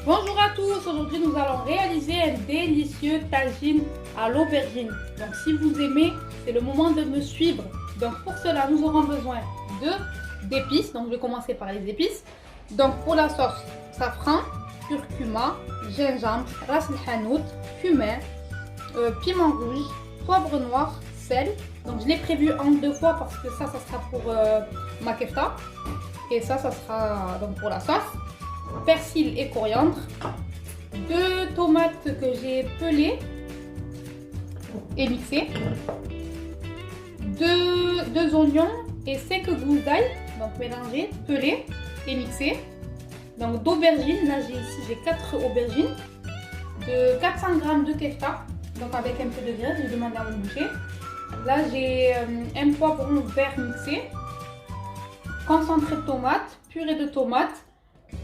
Bonjour à tous, aujourd'hui nous allons réaliser un délicieux tagine à l'aubergine. Donc si vous aimez, c'est le moment de me suivre. Donc pour cela, nous aurons besoin d'épices. Donc je vais commencer par les épices. Donc pour la sauce, safran, curcuma, gingembre, ras el hanout, cumin, piment rouge, poivre noir, sel. Donc je l'ai prévu en deux fois parce que ça sera pour ma kefta. Et ça sera donc pour la sauce. Persil et coriandre, 2 tomates que j'ai pelées et mixées, 2 oignons et 5 gousses d'ail, donc mélangés, pelés et mixés. Donc d'aubergines, là j'ai 4 aubergines, de 400 g de kefta, donc avec un peu de graisse, j'ai demandé à mon boucher. Là j'ai un poivron vert mixé, concentré de tomates, purée de tomates,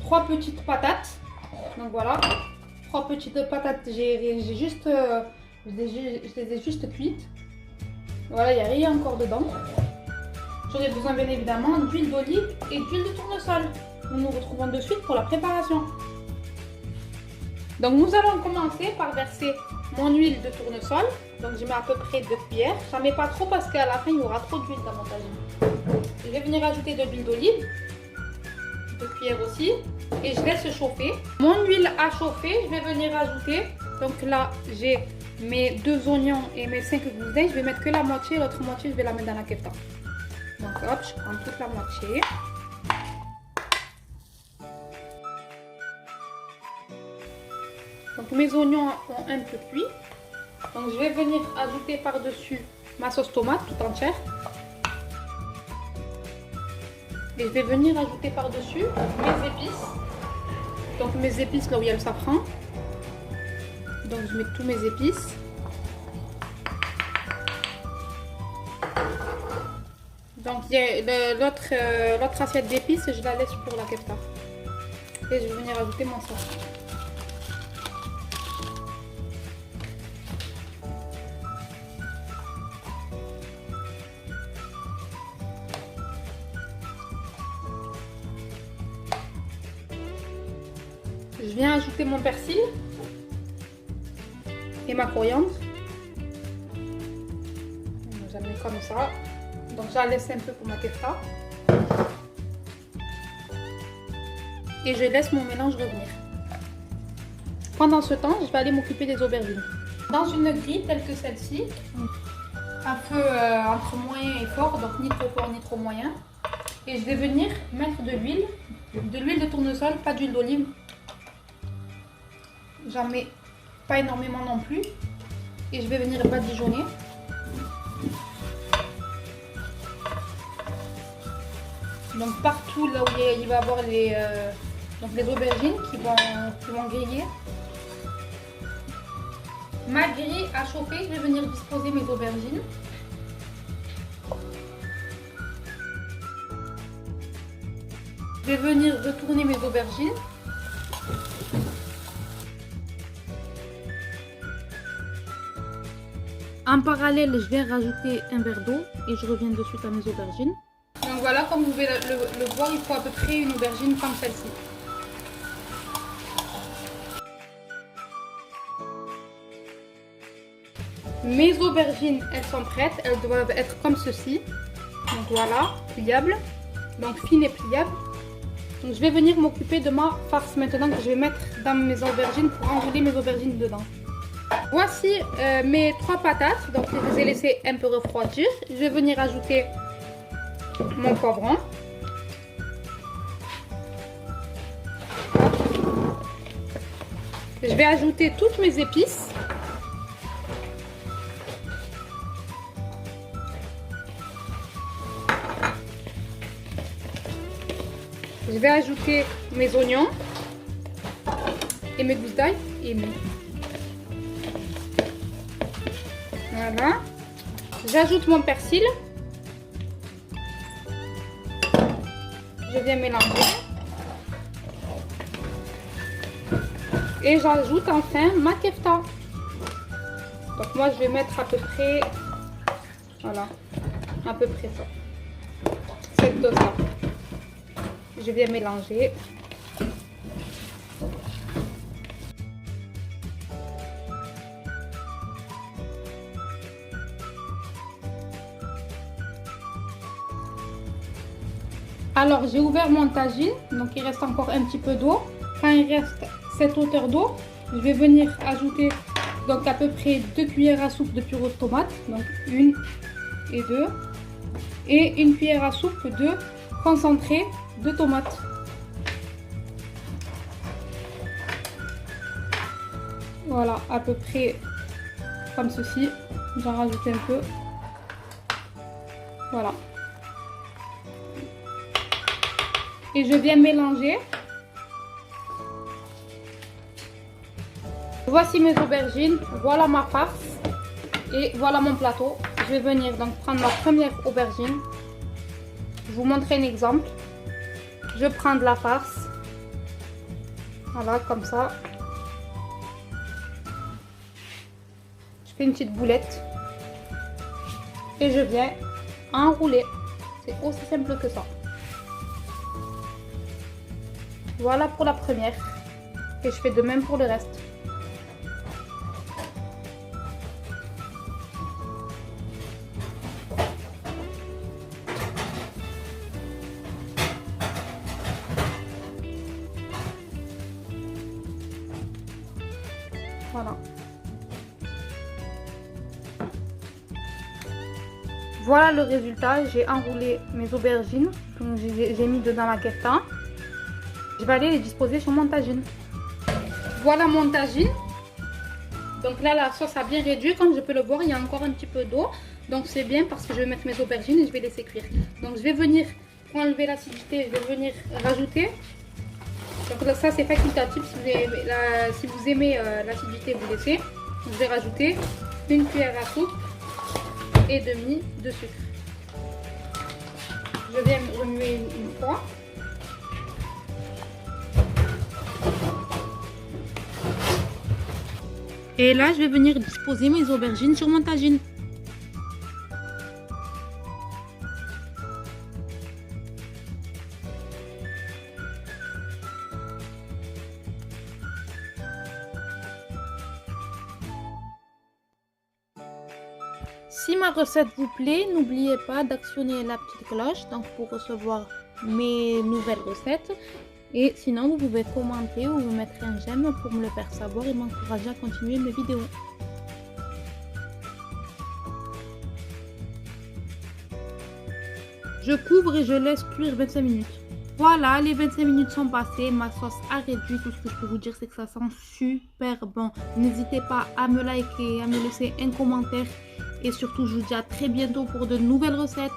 3 petites patates. Donc voilà, 3 petites patates, je les ai juste cuites. Voilà, il n'y a rien encore dedans. J'aurai besoin bien évidemment d'huile d'olive et d'huile de tournesol. Nous nous retrouvons de suite pour la préparation. Donc nous allons commencer par verser mon huile de tournesol. Donc je mets à peu près 2 cuillères. J'en mets pas trop parce qu'à la fin il y aura trop d'huile dans mon tagine. Je vais venir ajouter de l'huile d'olive, 2 cuillères aussi, et je laisse chauffer. Mon huile a chauffé, je vais venir ajouter, donc là j'ai mes 2 oignons et mes 5 gousses d'ail. Je vais mettre que la moitié, l'autre moitié je vais la mettre dans la kefta. Donc hop, je prends toute la moitié. Donc mes oignons ont un peu cuit. Donc je vais venir ajouter par-dessus ma sauce tomate tout entière. Et je vais venir ajouter par-dessus mes épices. Donc mes épices là où il y a le safran. Donc je mets tous mes épices. Donc l'autre assiette d'épices, je la laisse pour la kefta. Et je vais venir ajouter mon safran. Je viens ajouter mon persil et ma coriandre. Je la mets comme ça. Donc je la laisse un peu pour ma kefta. Et je laisse mon mélange revenir. Pendant ce temps, je vais aller m'occuper des aubergines. Dans une grille telle que celle-ci, un feu entre moyen et fort, donc ni trop fort ni trop moyen. Et je vais venir mettre de l'huile de tournesol, pas d'huile d'olive. J'en mets pas énormément non plus. Et je vais venir badigeonner. Donc partout là où il va y avoir les aubergines qui vont griller. Ma grille a chauffé, je vais venir disposer mes aubergines. Je vais venir retourner mes aubergines. En parallèle, je vais rajouter un verre d'eau et je reviens de suite à mes aubergines. Donc voilà, comme vous pouvez le voir, il faut à peu près une aubergine comme celle-ci. Mes aubergines, elles sont prêtes, elles doivent être comme ceci. Donc voilà, pliable, donc fine et pliable. Donc je vais venir m'occuper de ma farce maintenant que je vais mettre dans mes aubergines pour enrouler mes aubergines dedans. Voici mes 3 patates, donc je les ai laissées un peu refroidir. Je vais venir ajouter mon poivron. Je vais ajouter toutes mes épices. Je vais ajouter mes oignons et mes gousses d'ail et mes... Voilà. J'ajoute mon persil. Je viens mélanger. Et j'ajoute enfin ma kefta. Donc moi je vais mettre à peu près, voilà, à peu près ça. Cette dose là. Je viens mélanger. Alors j'ai ouvert mon tagine, donc il reste encore un petit peu d'eau. Quand il reste cette hauteur d'eau, je vais venir ajouter donc à peu près 2 cuillères à soupe de purée de tomate, donc 1 et 2, et 1 cuillère à soupe de concentré de tomate. Voilà, à peu près comme ceci. J'en rajoute un peu. Voilà. Et je viens mélanger. Voici mes aubergines, voilà ma farce et voilà mon plateau. Je vais venir donc prendre ma première aubergine. Je vous montre un exemple. Je prends de la farce. Voilà, comme ça. Je fais une petite boulette. Et je viens enrouler. C'est aussi simple que ça. Voilà pour la première. Et je fais de même pour le reste. Voilà. Voilà le résultat. J'ai enroulé mes aubergines. J'ai mis dedans la kefta. Je vais aller les disposer sur mon tagine. Voilà mon tagine. Donc là, la sauce a bien réduit. Comme je peux le voir, il y a encore un petit peu d'eau. Donc c'est bien parce que je vais mettre mes aubergines et je vais laisser cuire. Donc je vais venir, pour enlever l'acidité, je vais venir rajouter. Donc là, ça c'est facultatif. Si vous aimez l'acidité, vous laissez. Je vais rajouter 1 cuillère à soupe et demi de sucre. Je viens remuer une fois. Et là, je vais venir disposer mes aubergines sur mon tagine. Si ma recette vous plaît, n'oubliez pas d'actionner la petite cloche donc pour recevoir mes nouvelles recettes. Et sinon, vous pouvez commenter ou me mettre un j'aime pour me le faire savoir et m'encourager à continuer mes vidéos. Je couvre et je laisse cuire 25 minutes. Voilà, les 25 minutes sont passées, ma sauce a réduit. Tout ce que je peux vous dire, c'est que ça sent super bon. N'hésitez pas à me liker, à me laisser un commentaire. Et surtout, je vous dis à très bientôt pour de nouvelles recettes.